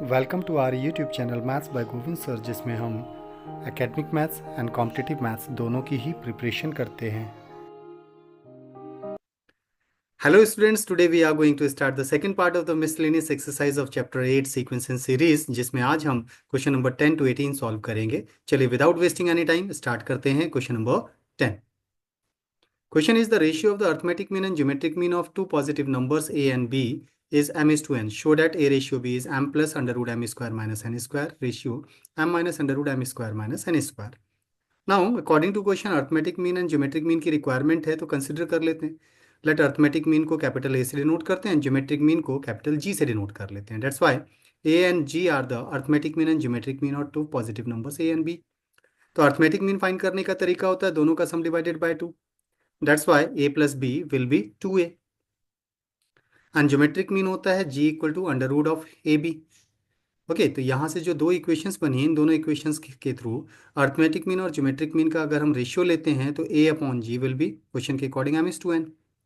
Welcome to our YouTube channel maths by Govind sir, जिसमें हम academic maths and competitive maths दोनों की ही प्रिपरेशन करते हैं। Hello students, today we are going to start the second part of the miscellaneous exercise of chapter 8 sequence and series, जिसमें आज हम क्वेश्चन नंबर 10 to 18 सॉल्व करेंगे। चलिए without wasting any time start करते हैं question number 10। Question is the ratio of the arithmetic mean and geometric mean of two positive numbers a and b is m is to n. Show that a ratio b is m plus under root m square minus n square ratio m minus under root m square minus n square. Now, according to question, arithmetic mean and geometric mean की requirement है, तो consider कर लेते हैं. Let arithmetic mean को capital A से denote करते हैं, geometric mean को capital G से denote कर लेते हैं. That's why A and G are the arithmetic mean and geometric mean of two positive numbers A and B. तो arithmetic mean find करने का तरीका होता है दोनों का sum divided by 2. That's why a plus b will be 2a. And geometric mean होता है g equal to under root of A B. Okay, तो यहाँ से जो दो इक्वेशंस बनी हैं, इन दोनों इक्वेशंस के थ्रू अर्थमेटिक मीन और ज्योमेट्रिक मीन का अगर हम रेशियो लेते हैं तो a upon ji will be question के according m is to n.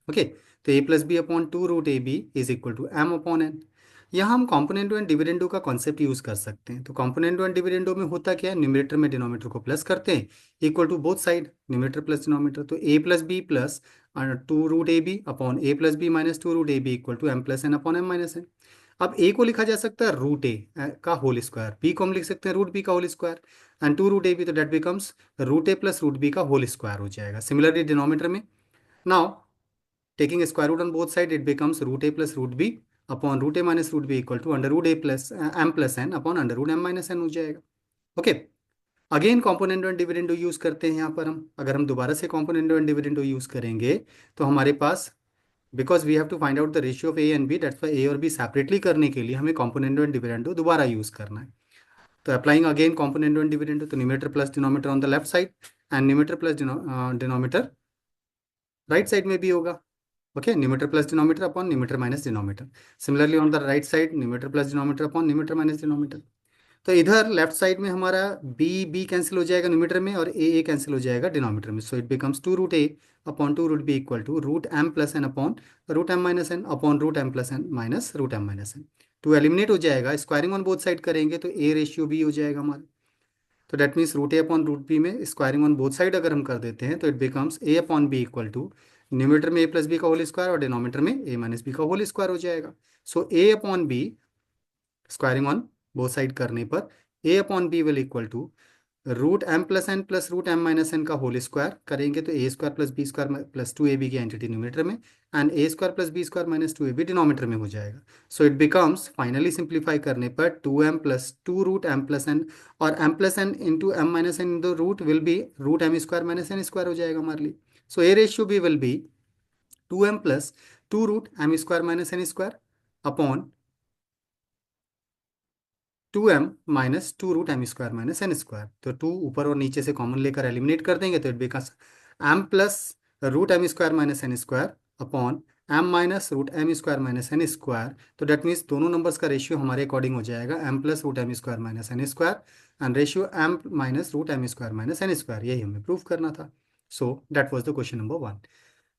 Okay, तो a plus B upon two root A B is equal to m upon n. यहाँ हम कॉम्पोनेंटो एंड डिविडेंडो का कॉन्सेप्ट यूज कर सकते हैं. तो कॉम्पोनेंटो एंड डिविडेंडो में होता क्या है, न्यूमरेटर में डिनोमिनेटर को प्लस करते हैं, equal to both side, numerator plus denominator. तो a plus B plus two root A B upon A plus B minus two root A B equal to M plus N upon M minus N. अब a को लिखा जा सकता है root ए का whole square, b को हम लिख सकते हैं रूट बी का whole square, and two root A B, तो that becomes root A plus root B का होल स्क्वायर हो जाएगा. सिमिलरली डिनोमिनेटर में now taking a square root on both sides, it becomes root a plus root b upon root a minus root b equal to under root a plus m plus n upon under root m minus n हो जाएगा. Okay, again componendo and dividendo use करते हैं यहाँ पर हम. अगर हम दोबारा से कॉम्पोनेंटो एंड डिविडेंडो यूज करेंगे तो हमारे पास, because we have to find out the ratio of a and b, that's why a और बी सेपरेटली करने के लिए हमें कॉम्पोनेंटो एंड डिविडेंडो दोबारा यूज करना है. तो applying again componendo and dividendo, तो numerator plus denominator on the left side and numerator plus denominator right side में भी होगा. Okay, numerator plus denominator upon numerator minus denominator. Similarly on the right side, numerator plus denominator upon numerator minus denominator. तो इधर left side में हमारा B B cancel हो जाएगा numerator में, और ए कैंसिल हो जाएगा डिनोमिनेटर में. So it becomes two root a upon two root b equal to root m plus N upon root m minus n upon root m plus n minus root m minus n. Two eliminate हो जाएगा, squaring on both side करेंगे तो ए ratio B हो जाएगा हमारा. तो that means root a upon root b में squaring on both side अगर हम कर देते हैं तो it becomes a upon b equal to numerator में ए प्लस बी का होल स्क्वायर और डिनोमिनेटर में ए माइनस बी का होल स्क्वायर हो जाएगा. So a upon b squaring on both side करने पर a upon b will equal to root m plus n plus root m minus n का whole square करेंगे तो a square plus b square plus two a b की entity numerator में and a square plus b square minus two a b denominator में हो जाएगा. So it becomes finally simplify करने पर two M plus two root m plus n, और m plus n into m minus n in the root will be root m square minus n square हो जाएगा हमारे लिए. So a ratio b will be two M plus two root m square minus n square upon two m minus two root m square minus n square. तो two ऊपर और नीचे से common लेकर एलिमिनेट कर देंगे तो it becomes m plus root m square minus n square upon M minus root m square minus n square. तो डेट मीन्स दोनों नंबर्स का रेशियो हमारे अकॉर्डिंग हो जाएगा m plus root m square minus n square and ratio m minus root m square minus n square. यही हमें prove करना था. So that was the question number 1.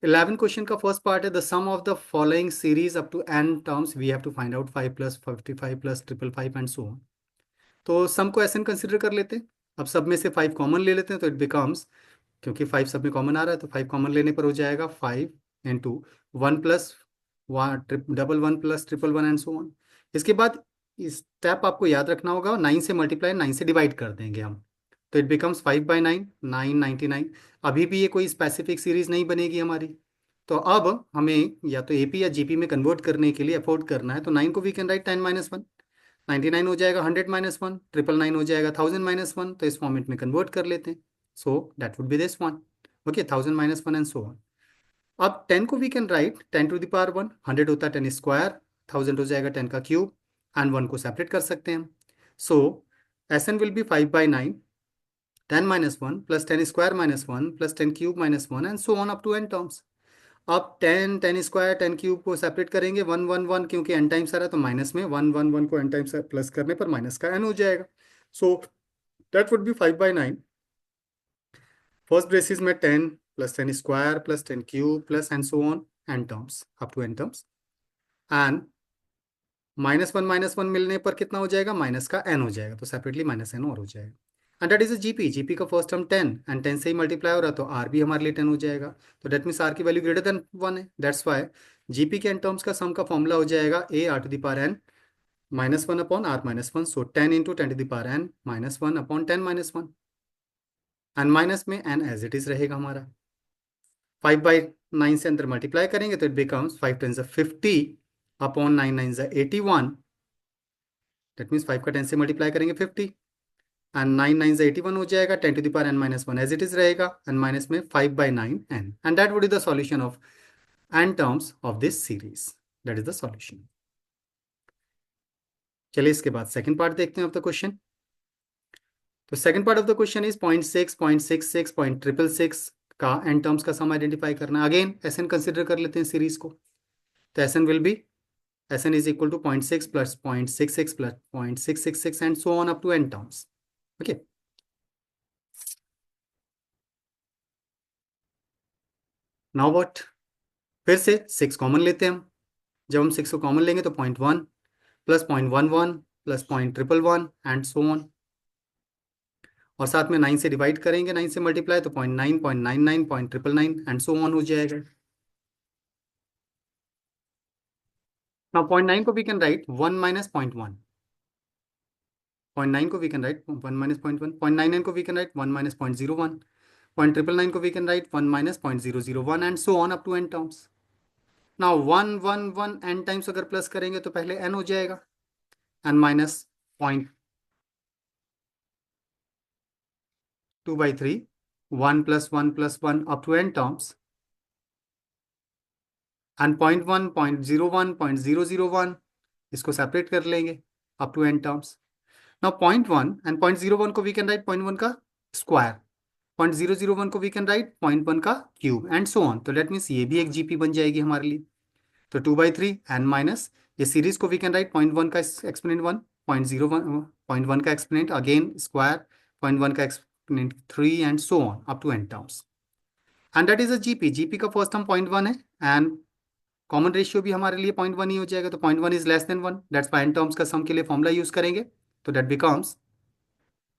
11 question का फर्स्ट पार्ट है the sum of the following series up to n terms we have to find out 5 plus 55 plus triple five and so on. तो sum को ऐसे consider कर लेते हैं. अब सब में से 5 कॉमन ले लेते हैं तो इट बिकम्स, क्योंकि 5 सब में कॉमन आ रहा है तो 5 कॉमन लेने पर हो जाएगा 5 into one plus double one plus triple one and so on. इसके बाद स्टेप आपको याद रखना होगा, 9 से मल्टीप्लाई 9 से डिवाइड कर देंगे हम, तो इट बिकम्स 5/9 999. अभी भी ये कोई स्पेसिफिक सीरीज नहीं बनेगी हमारी. तो अब हमें या तो एपी या जीपी में कन्वर्ट करने के लिए अफोर्ड करना है, तो 9 को वी कैन राइट 10-1, 99 हो जाएगा 100-1, 999 हो जाएगा 1000-1. तो इस फॉर्मेट में कन्वर्ट कर लेते हैं. So that would be this one. Okay, 1000-1 and so on. अब 10 को we can write 10 to the power 1, 100 होता है 10 स्क्वायर, 1000 हो जाएगा 10 का क्यूब, एंड 1 को सेपरेट कर सकते हैं हम. So s n will be 5/9 10-1 plus 10 square minus 1 plus 10 cube minus 1 and so on up to n terms. अब 10 10 स्क्वायर 10 क्यूब को सेपरेट करेंगे 1 1 1, क्योंकि एन टाइम्स आ रहा है तो माइनस में 1 1 1 को एन टाइम्स प्लस करने पर माइनस का एन हो जाएगा. So that would be 5/9. First braces में 10 plus 10 square plus 10 cube plus and so on n terms up to n terms, and minus one मिलने पर कितना हो जाएगा, माइनस का एन हो जाएगा, तो सेपरेटली माइनस एन और हो जाएगा। And that is a GP, GP का फर्स्ट टर्म 10 एंड 10 से ही मल्टीप्लाई हो रहा है, तो आर भी हमारे लिए 10 हो जाएगा। तो डेट मीन्स आर की वैल्यू ग्रेटर देन 1 है, दैट्स वाई जीपी के एन टर्म्स का सम का फॉर्मूला हो जाएगा a r to the power n minus one upon r minus one, so 10 into 10 to the power n minus one upon 10 minus one, and minus में n as it is रहेगा हमारा। 5/9 से अंदर multiply करेंगे तो it becomes 5 10 50 upon 9 9 81, that means 5 का 10 से multiply करेंगे 50 एंड 9 9 81 हो जाएगा, 10 to the power n minus one as it is रहेगा, एंड माइनस में 5/9 n, and that would be the solution of n terms of this series, that is the solution. चलिए इसके बाद सेकंड पार्ट देखते हैं of the question. तो second part of the question is 0.6 0.66 0.666 का n terms का sum identify करना। Again s n consider कर लेते हैं सीरीज को, तो s n will be Sn is equal to 0.6 plus 0.66 plus 0.666 and so on up to n terms. Okay. Now what? फिर से 6 कॉमन लेते हैं हम। जब हम 6 को कॉमन लेंगे तो 0.1 plus 0.11 plus 0.111 and so on, और साथ में 9 से डिवाइड करेंगे, 9 से मल्टीप्लाई तो 0.9 0.99 0.999 एंड सो ऑन हो जाएगा। Now 0.9 को we can write 1 minus 0.1, 0.9 को we can write 1 minus 0.1, 0.99 को we can write 1 minus 0.01, 0.999 को we can write 1 minus 0.001 and so on up to n terms. Now 1 1 1 n times अगर plus करेंगे तो पहले n हो जाएगा, n minus 0.2/3 1 plus 1 plus 1 up to n terms, and 0.1 0.01 0.001 इसको separate कर लेंगे up to n terms. Now 0.1 and 0.01 को we can write 0.1 का स्क्वायर, 0.001 को we can write 0.1 का क्यूब एंड सो ऑन, तो डेट मीन्स ये भी एक जीपी बन जाएगी हमारे लिए। तो 2/3 एन माइनस ये सीरीज को वी कैन राइट 0.1 का एक्सपोनेंट 1, 0.1 का एक्सपोनेंट अगेन स्क्वायर, 0.1 का exponent 3 and so on up to n terms, and that is a GP. GP का फर्स्ट टर्म 0.1 है एंड कॉमन रेशियो भी हमारे लिए 0.1 ही हो जाएगा, तो 0.1 is less than 1, that's why n terms का सम के लिए फॉर्मूला यूज करेंगे, तो that becomes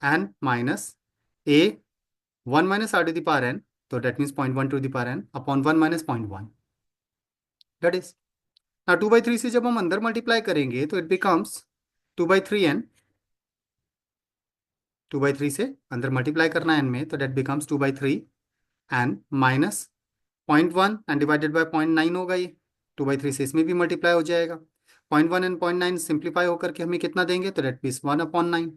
n minus a 1 minus r to the power n, तो that means 0.1 to the power n upon 1 minus 0.1, that is ना 2/3 से जब हम अंदर मल्टीप्लाई करेंगे तो इट बिकम्स 2/3n, 2/3 से अंदर मल्टीप्लाई करना है n में, तो that becomes 2/3 n minus 0.1 and divided by 0.9 होगा ये, 2/3 से इसमें भी मल्टीप्लाई हो जाएगा, 0.1 एंड 0.9 सिंप्लीफाई होकर के हमें कितना देंगे, तो डेट मीन्स 1/9,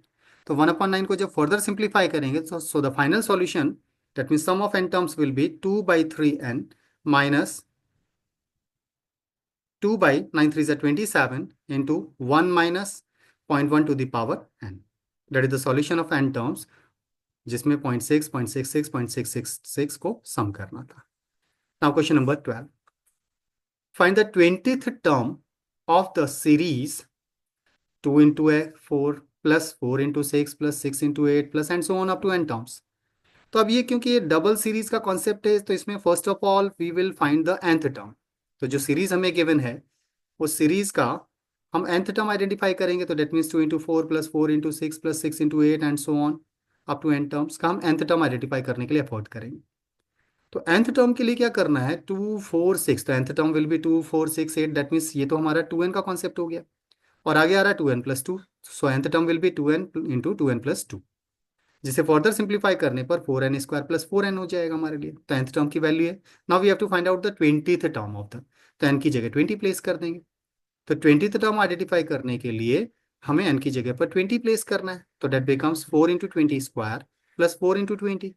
तो 1/9 को जब फर्दर सिंप्लीफाई करेंगे तो so the final solution that means sum of n terms will be 2/3n minus 2 by 9 3 is 27 into 1 minus 0.1 to the power n. That is the solution of n terms, जिसमें 0.6 0.66 0.666 को सम करना था। Now question number 12. Find the 20th term of the series 2 into a 4 plus 4 into 6 plus 6 into 8 plus and so on up to n terms. तो अब ये क्योंकि ये double series का कॉन्सेप्ट है, तो इसमें first of all we will find the nth term. तो जो सीरीज हमें गिवन है उस सीरीज का हम nth टर्म आइडेंटिफाई करेंगे, तो that means 2 into 4 plus 4 into 6 plus 6 into 8 and so on up to n terms का हम nth टर्म आइडेंटिफाई करने के लिए एफर्ट करेंगे। तो nth टर्म के लिए क्या करना है, 2 4 6, तो nth term will B 2 4 6 8, that means ये तो हमारा 2n का कॉन्सेप्ट हो गया, और आगे आ रहा है 2n plus 2, so nth term will B 2n into 2n plus 2, जिसे फर्दर सिंप्लीफाई करने पर 4n स्क्वायर प्लस 4n हो जाएगा हमारे लिए, तो nth टर्म की वैल्यू है। Now we have to find out the 20th term of the, तो n की जगह 20 प्लेस कर देंगे, तो 20th टर्म आइडेंटिफाई करने के लिए हमें n की जगह पर 20 प्लेस करना है, तो that becomes 4 into 20 square plus 4 into 20,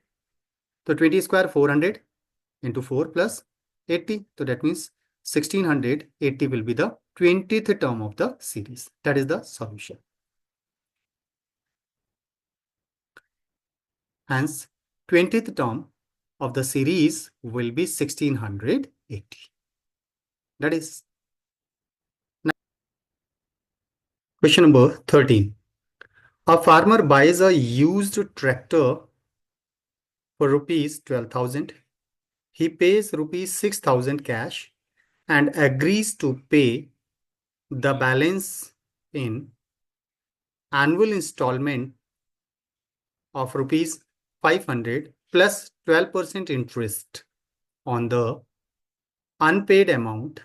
तो 20 स्क्वायर 400 इंटू 4 प्लस 80, तो that means 1680 will be the 20th term of the series, that is the solution. Hence 20th term of the series will be 1680, that is question number 13. A farmer buys a used tractor for rupees 12,000. He pays rupees 6,000 cash and agrees to pay the balance in annual installment of rupees 500 plus 12% interest on the unpaid amount,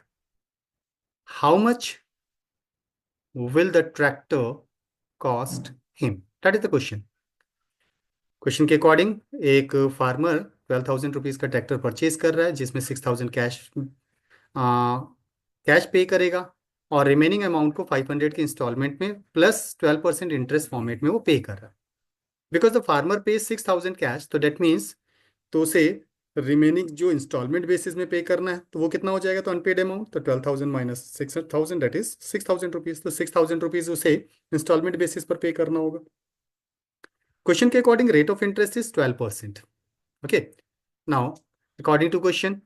how much will the tractor cost him? That is the question. Question के according एक farmer 12,000 rupees का tractor purchase कर रहा है जिसमें 6,000 cash पे करेगा और रिमेनिंग अमाउंट को 500 के इंस्टॉलमेंट में प्लस 12% इंटरेस्ट फॉर्मेट में वो पे कर रहा है। बिकॉज द फार्मर पे 6,000 कैश, तो डेट मीन्स तो उसे रिमेनिंग जो इंस्टॉलमेंट बेसिस में पे करना है तो वो कितना हो जाएगा, तो अनपेड अमाउंट, तो 12,000 माइनस 6,000 दैट इज 6,000 रुपीज, तो 6,000 रुपीज उसे इंस्टॉलमेंट बेसिस पर पे करना होगा। क्वेश्चन के according rate of interest is 12%। Okay, now according to question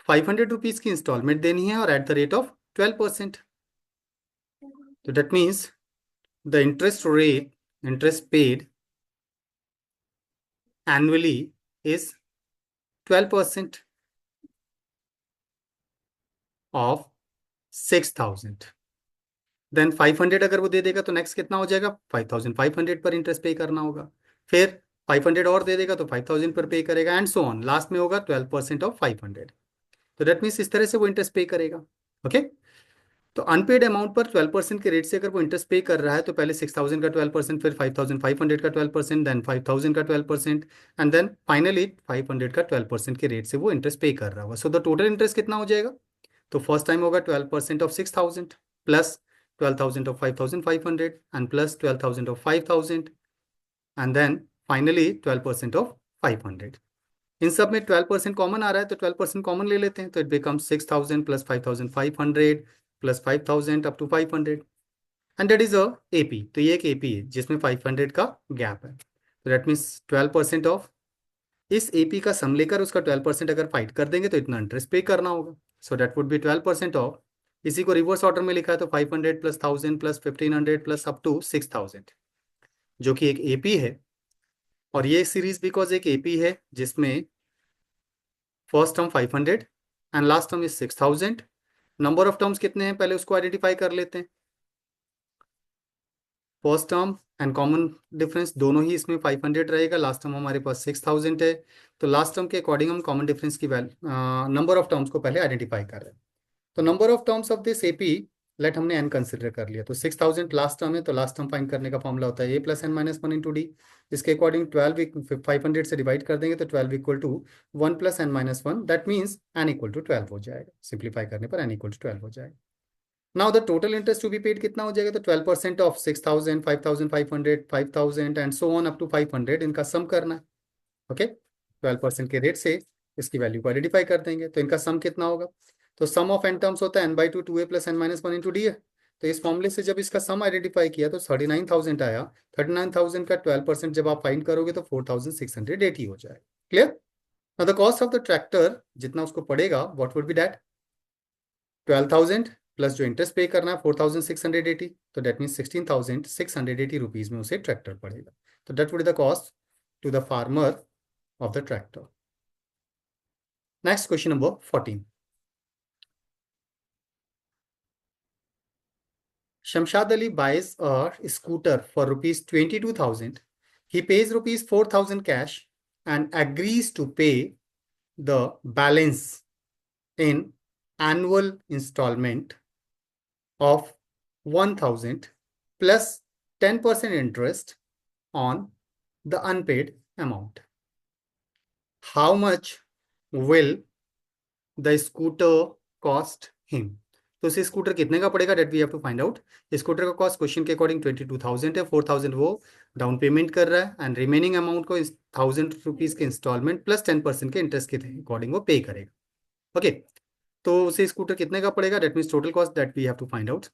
500 rupees की इंस्टॉलमेंट देनी है और एट द रेट ऑफ 12%, तो that means the interest paid annually is 12% of 6,000। Then 500 अगर वो दे देगा तो नेक्स्ट कितना हो जाएगा, 5,500 पर इंटरेस्ट पे करना होगा। फिर 500 और दे देगा तो 5,000 पर पे करेगा एंड सो ऑन, लास्ट में होगा 12% ऑफ 500। तो दैट मीन्स इस तरह से वो इंटरेस्ट पे करेगा। ओके, तो अनपेड अमाउंट पर 12% के रेट से अगर वो इंटरेस्ट पे कर रहा है तो पहले 6,000 का 12%, फिर 5,500 का 12%, देन 5,000 का 12% एंड देन फाइनली 500 का 12% के रेट से वो इंटरेस्ट पे कर रहा होगा। सो द टोटल इंटरेस्ट कितना हो जाएगा, तो फर्स्ट टाइम होगा 12% of 6,000 plus 12,000 of 5,500 and plus 12,000 of 5,000 and then finally 12% of 500। इन सब में 12% कॉमन आ रहा है तो 12% कॉमन ले लेते हैं, तो it become 6,000 plus 5,500 plus 5,000 up to 500 and that is a AP. तो ये एक एपी है जिसमें 500 का गैप है, तो दैट मीन्स 12% ऑफ इस एपी का सम लेकर उसका 12% अगर फाइट कर देंगे तो इतना इंटरेस्ट पे करना होगा। So that would be 12% of, इसी को रिवर्स ऑर्डर में लिखा है तो 500 plus 1,000 plus 1,500 plus up to 6,000, जो कि एक एपी है। और ये सीरीज बिकॉज एक एपी है जिसमें first term 500 and last term is 6,000। Number of terms कितने हैं पहले उसको आइडेंटिफाई कर लेते हैं। First term and common difference दोनों ही इसमें 500 रहेगा, लास्ट टर्म हमारे पास 6,000 है, तो लास्ट टर्म के अकॉर्डिंग हम कॉमन डिफरेंस की नंबर ऑफ टर्म्स को पहले आइडेंटिफाई कर रहे हैं। तो number of terms of this AP let हमने एन कंसिडर कर लिया, तो 6,000 लास्ट टर्म है, तो लास्ट टर्म फाइंड करने का फॉर्मूला होता है a plus n minus one into d. इसके अकॉर्डिंग 500 से डिवाइड कर देंगे तो 12 equal to 1 plus n minus one, that means n equal to 12 हो जाएगा। सिंप्लीफाई करने पर एन इक्वल टू 12 हो जाएगा। Now the total interest to be paid कितना हो जाएगा, तो 12% of 6,000 5,500 5,000 and so on up to 500, इनका सम करना है। ओके, 12% के रेट से इसकी वैल्यू को आइडेंटिफाई कर देंगे, तो इनका सम कितना होगा, तो सम ऑफ एन टर्म्स होता है n by two, two a plus n minus one into d है। तो इस फॉर्मूले से जब इसका सम आइडेंटिफाई किया तो 39,000 आया। 39,000 का 12% जब आप फाइंड करोगे तो 4,680 हो जाएगा। Clear. Now the cost of the tractor जितना उसको पड़ेगा what would be that, 12,000 plus जो इंटरेस्ट पे करना है 4,680, तो डेट मीन 16,680 रुपीज में उसे ट्रैक्टर पड़ेगा। तो that would the cost to the farmer of the tractor. Next question number 14. Shamshad Ali buys a scooter for rupees 22,000. He pays rupees 4,000 cash and agrees to pay the balance in annual installment of 1,000 plus 10% interest on the unpaid amount. How much will the scooter cost him, तो उसे scooter कितने का पड़ेगा, that we have to find out. Scooter का cost question के according 22,000 है, 4,000 वो down payment कर रहा है एंड रिमेनिंग अमाउंट को 1,000 रुपीज के इंस्टॉलमेंट प्लस 10% के इंटरेस्ट के अकॉर्डिंग वो पे करेगा। ओके, तो उसे स्कूटर कितने का पड़ेगा, that means total cost that we have to find out.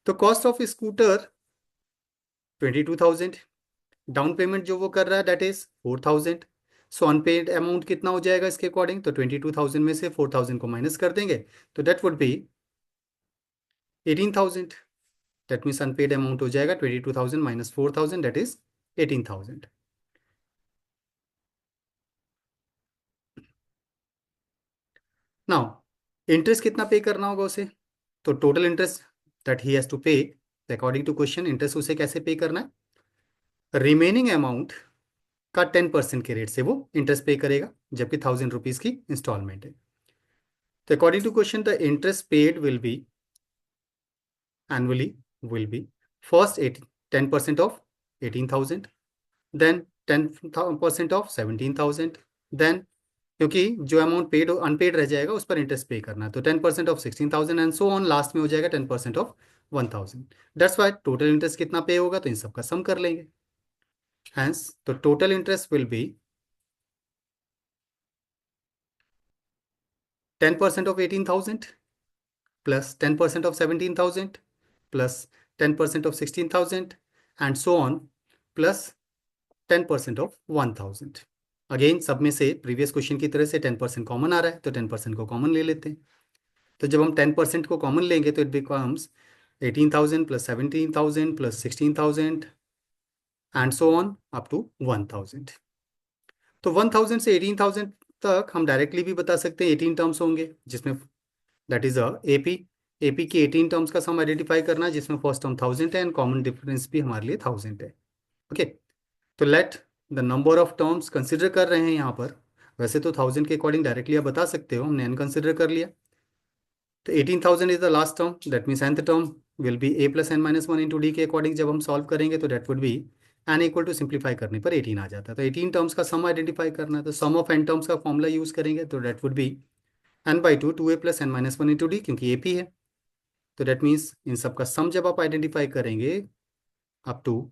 तो cost of scooter 22,000, down payment जो वो कर रहा है that is 4,000। So unpaid amount कितना हो जाएगा इसके अकॉर्डिंग, तो 22,000 में से 4,000 को माइनस कर देंगे तो that would be 18,000। That means unpaid amount हो जाएगा 22,000 minus 4,000 that is 18,000। Now interest कितना पे करना होगा उसे, तो total interest that he has to pay, according to question interest उसे कैसे पे करना है, रिमेनिंग अमाउंट का 10% के रेट से वो इंटरेस्ट पे करेगा, जबकि 1000 रुपीज की इंस्टॉलमेंट है। तो according to question the interest paid will be annually will be first 10% of 18,000, then 10% of 17,000, then क्योंकि जो अमाउंट पेड अनपेड रह जाएगा उस पर इंटरेस्ट पे करना है, तो 10% of 16,000 and so on, last में हो जाएगा 10% of 1,000। That's why total interest कितना पे होगा, तो इन सबका सम कर लेंगे। हैंस तो total interest will be 10% of 18,000 plus 10% of 17,000 plus 10% of 16,000 and so on plus 10% of 1,000। Again सब में से प्रीवियस क्वेश्चन की तरह से 10% कॉमन आ रहा है, तो 10% को कॉमन ले लेते हैं। तो जब हम 10% को कॉमन लेंगे तो it becomes 18,000 plus 17,000 plus 16,000 and so on up to 1,000। तो 1,000 से 18,000 तक हम डायरेक्टली भी बता सकते हैं 18 टर्म्स होंगे, जिसमें दैट इज एपी। एपी की 18 टर्म्स का सम आइडेंटिफाई करना है, जिसमें फर्स्ट टर्म 1000 है एंड कॉमन डिफरेंस भी हमारे लिए 1000 है। ओके, तो let the number of terms consider कर रहे हैं यहाँ पर। वैसे तो 1000 के अकॉर्डिंग डायरेक्टली आप बता सकते हो, हमने एन कंसिडर कर लिया। तो 18,000 is the last term, that means nth term will be a plus n minus one into d के अकॉर्डिंग जब हम सॉल्व करेंगे तो that would be n equal to simplify करने पर 18 आ जाता है। तो 18 टर्म्स का सम आइडेंटिफाई करना है, तो सम ऑफ एन टर्म्स का फॉर्मूला यूज करेंगे, तो that would be n/2 2a plus n minus one into d, क्योंकि ए पी है। तो डेट मीन्स इन सब का सम जब आप आइडेंटिफाई करेंगे अप टू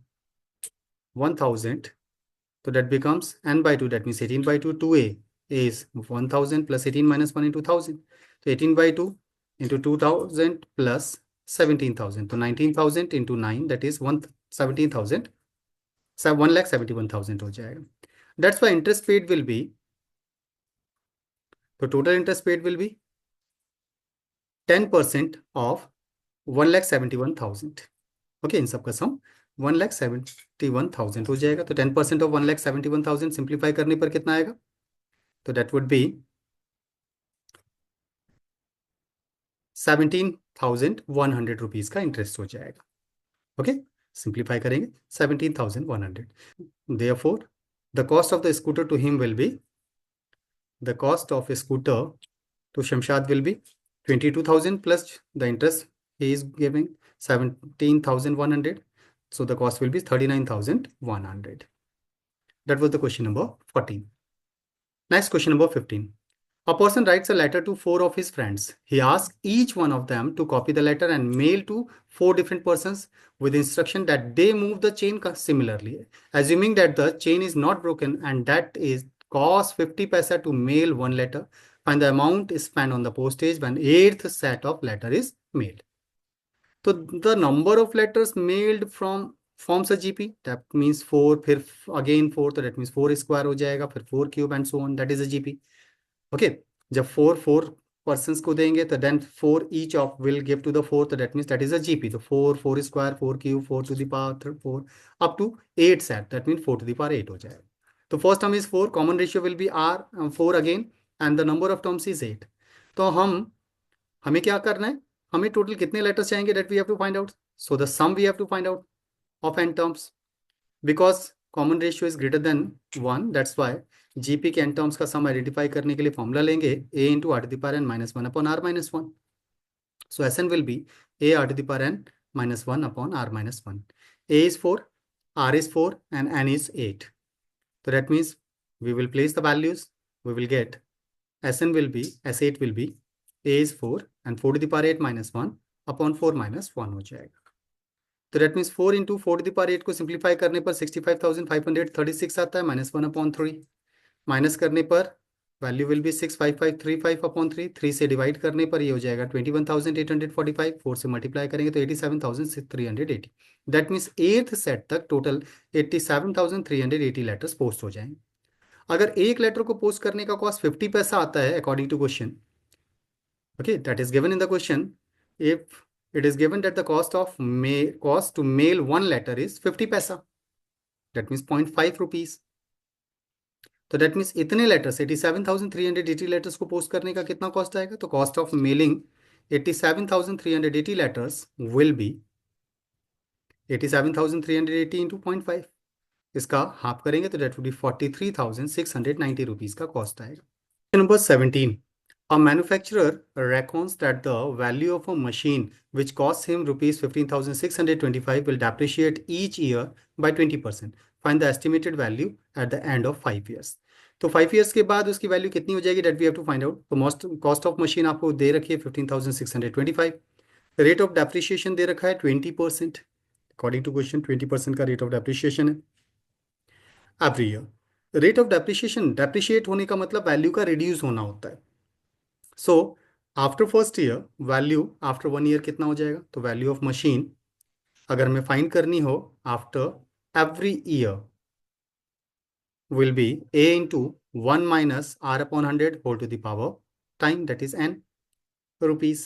1,000, तो that becomes n/2, that means 18/2, 2a is 1,000 plus 18 minus 1 into 1,000, तो 18/2 into 2,000 plus 17,000, तो 19,000 into 9 that is 17,000, 1,71,000 हो जाएगा। That's why interest paid will be, तो total interest paid will be 10% of 1,71,000। Okay, इन सब का सम 1,71,000 हो जाएगा। तो 10% ऑफ 1,71,000 सिंप्लीफाई करने पर कितना आएगा, तो दैट वुड बी 17,100 रुपीज का इंटरेस्ट हो जाएगा। ओके, सिंप्लीफाई करेंगे 17,100। Therefore the cost of the scooter to him will be, the cost of scooter to Shamshad will be 22,000 plus the interest he is giving 17,100, so the cost will be 39,100. That was the question number 14. Next, question number 15. A person writes a letter to 4 of his friends. He asks each one of them to copy the letter and mail to 4 different persons with instruction that they move the chain similarly. Assuming that the chain is not broken and that is cost 50 paisa to mail one letter, find the amount spent on the postage when 8th set of letter is mailed. So the number of letters mailed from forms a GP, that means 4, फिर again 4, तो that means 4 square हो जाएगा, फिर 4 cube and so on, that is a GP. Okay, जब 4 persons को देंगे तो then 4 each of will give to the 4, तो that means that is a GP. तो 4 square, 4 cube, 4 to the power 4 up to 8 set, that means 4 to the power 8 हो जाएगा। तो first term is 4, common ratio will be R 4 again and the number of terms is 8। तो हमें क्या करना है, हमें टोटल कितने लेटर्स चाहिए, that we have to find out. So the sum we have to find out of n terms, because common ratio is greater than 1, that's why GP के n terms का सम आइडेंटिफाई करने के लिए formula लेंगे a into r to the power n minus one upon r minus one. So s n will be a r to the power n minus one upon r minus one. A is 4, r is 4 and n is 8। तो that means we will place the values, we will get Sn will be, S8 will be a is 4 and 4 to the power 8 minus 1 upon 4 minus 1 हो जाएगा। तो that means 4 into 4 to the power 8 को simplify करने पर 65,536 आता है, minus 1 upon 3 minus करने पर वैल्यू विल बी 65535 अपॉन 3, 3 से डिवाइड करने पर ये हो जाएगा 21,845, 4 से मल्टीप्लाई करेंगे तो 87,380। दैट मीन्स 8th सेट तक टोटल 87,380 लेटर्स पोस्ट हो जाएंगे। अगर एक लेटर को पोस्ट करने का कॉस्ट 50 पैसा आता है according to question, okay, that is given in the question, if it is given that the cost to mail one letter is 50 paisa, that means 0.5 rupees। तो that means इतने letters 87,380 letters को post करने का कितना cost आएगा, तो cost of mailing 87,380 letters will be 87,380 into 0.5. इसका half करेंगे तो डेट वुड बी 43,690 रुपीज का कॉस्ट आएगा। Number 17, a manufacturer reckons that the value of a machine which costs him rupees 15,625 will depreciate each year by 20%. Find the estimated value at the end of 5 years. तो 5 years के बाद उसकी value कितनी हो जाएगी, that we have to find out. तो most cost of machine आपको दे रखी है 15,625, रेट ऑफ डेप्रिशिएशन दे रखा है 20%। अकॉर्डिंग टू क्वेश्चन 20% का रेट ऑफ डेप्रिशिएशन है every year. Rate of depreciation, depreciate होने का मतलब वैल्यू का रिड्यूस होना होता है। So after first year value after 1 year कितना हो जाएगा, तो वैल्यू ऑफ मशीन अगर हमें फाइंड करनी हो after every year will be a into 1 minus r upon 100 whole to the power time, that is n rupees.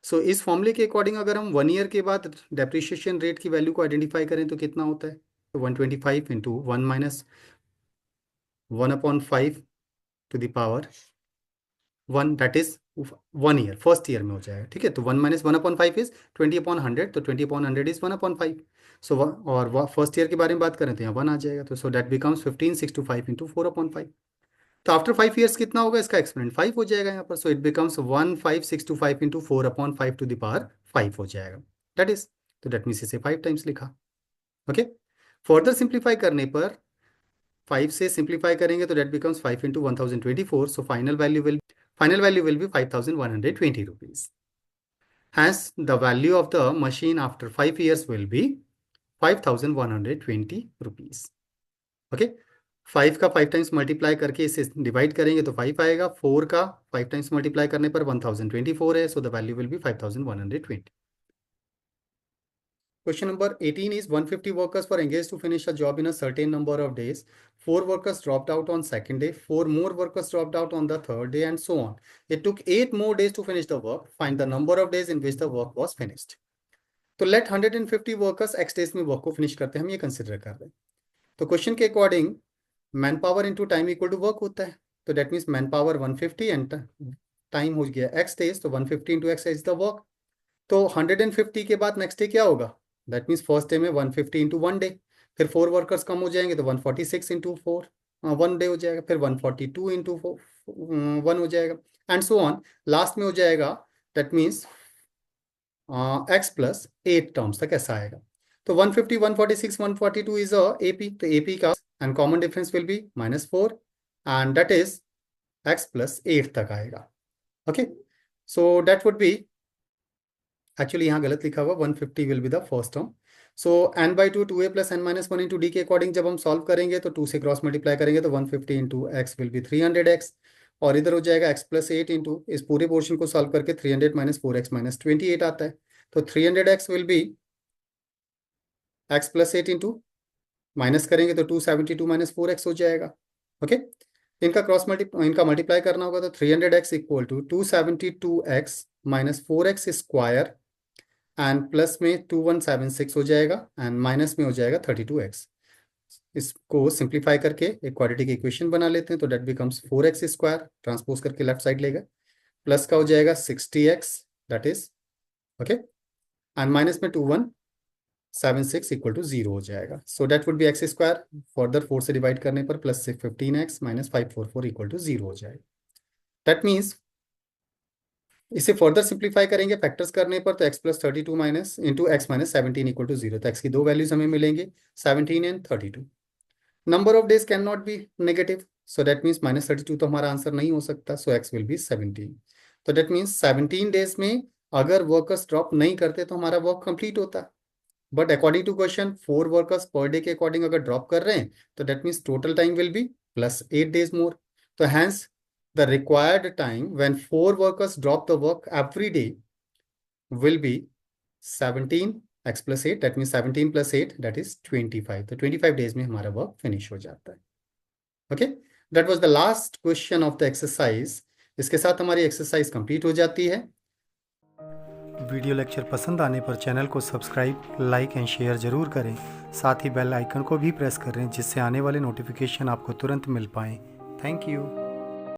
सो इस फॉर्मूले के अकॉर्डिंग अगर हम 1 ईयर के बाद डेप्रिशिएशन रेट की वैल्यू को आइडेंटिफाई करें तो कितना होता है, तो 125 into 1 minus 1/5 to the power 1, that is 1 year, first year में हो जाएगा। ठीक है, तो 1 माइनस 1/5 इज 20/100, तो 20/100 इज 1/5। सो और फर्स्ट ईयर के बारे में बात करें तो यहाँ 1 आ जाएगा, तो सो दैट बिकम्स 15,625 इंटू 4/5। तो आफ्टर 5 ईयर्स कितना होगा, इसका एक्सपोनेंट 5 हो जाएगा यहाँ पर। So it becomes 15,625 into 4/5 to the power 5 हो जाएगा, दैट इज, तो दैट मीन्स इसे 5 टाइम्स लिखा। ओके, फर्दर सिंप्लीफाई करने पर 5 से सिंप्लीफाई करेंगे तो that becomes 5 into 1024, so final value will be 5,120 rupees. Hence, the value of the machine after 5 years will be 5,120 rupees. Okay, 5 का 5 टाइम्स मल्टीप्लाई करके इसे डिवाइड करेंगे तो 5 आएगा, 4 का 5 टाइम्स मल्टीप्लाई करने पर 1024 है, so the value will be 5,120। Question number 18 is 150 workers were engaged to finish a job in a certain number of days. 4 workers dropped out on second day, 4 more workers dropped out on the third day, and so on. It took 8 more days to finish the work. Find the number of days in which the work was finished. तो late 150 workers x days में work को finish करते हैं, हम ये consider कर रहे हैं। तो क्वेश्चन के according man power into time equal to work होता है, तो that means man power 150 and time हो गया x डेज, तो 150 into x is the work. तो 150 के बाद नेक्स्ट डे क्या होगा, दैट मीन्स फर्स्ट डे में 150 इंटू 1 डे, फिर 4 वर्कर्स कम हो जाएंगे तो 146 इंटू 4 1 डे हो जाएगा, फिर 142 इंटू 1 हो जाएगा, एंड सो ऑन। लास्ट में हो जाएगा that means x plus 8 terms तक ऐसा आएगा। तो 150, 146, 142 इज AP, तो AP का and common difference will be -4 and that is x plus 8 तक आएगा। Okay, so that would be, actually यहाँ गलत लिखा हुआ, 150 will be the first term. So n/2 2a plus n-1 into d के according जब हम सॉल्व करेंगे तो 2 से क्रॉस मल्टीप्लाई करेंगे तो 150 into x will be 300x, और इधर हो जाएगा x प्लस 8 इंटू, इस पूरे पोर्शन को सॉल्व करके 300 माइनस 4x माइनस 28 आता है, तो 300x will be x plus 8 into, minus करेंगे तो 272 माइनस 4x हो जाएगा। ओके, इनका मल्टीप्लाई करना होगा तो 300x equal to 272x minus 4x square and plus में 2176 हो जाएगा एंड माइनस में हो जाएगा 32x। इसको सिंप्लीफाई करके एक क्वाड्रेटिक इक्वेशन बना लेते हैं, तो that becomes 4x square, transpose करके लेफ्ट साइड लेगा, प्लस का हो जाएगा 60x that is okay, and minus में 2176 इक्वल टू 0 हो जाएगा। So that would be x square, further 4 से डिवाइड करने पर प्लस से 15x माइनस 544 इक्वल टू 0 हो जाएगा। दैट मीन्स इसे फर्दर सिंप्लीफाई करेंगे फैक्टर्स करने पर, तो x plus 32 minus into x minus 17 equal to 0, तो x की दो वैल्यूज हमें मिलेंगे 17 and 32। Number of days can not be negative, so that means -32 तो हमारा आंसर नहीं हो सकता, सो x विल बी 17। तो दैट मीन्स 17 डेज में अगर वर्कर्स ड्रॉप नहीं करते तो हमारा वर्क कंप्लीट होता, but according to question 4 workers per day के अकॉर्डिंग अगर ड्रॉप कर रहे हैं तो that means total time will be plus 8 days more. तो hence the required time when 4 workers drop the work every day will be 17 x plus 8, that means 17 plus 8 that is 25। तो 25 days में हमारा work finish हो जाता है। Okay, that was the last question of the exercise। इसके साथ हमारी exercise complete हो जाती है। वीडियो लेक्चर पसंद आने पर चैनल को सब्सक्राइब, लाइक एंड शेयर जरूर करें, साथ ही बेल आइकन को भी प्रेस करें जिससे आने वाले नोटिफिकेशन आपको तुरंत मिल पाएँ। Thank you.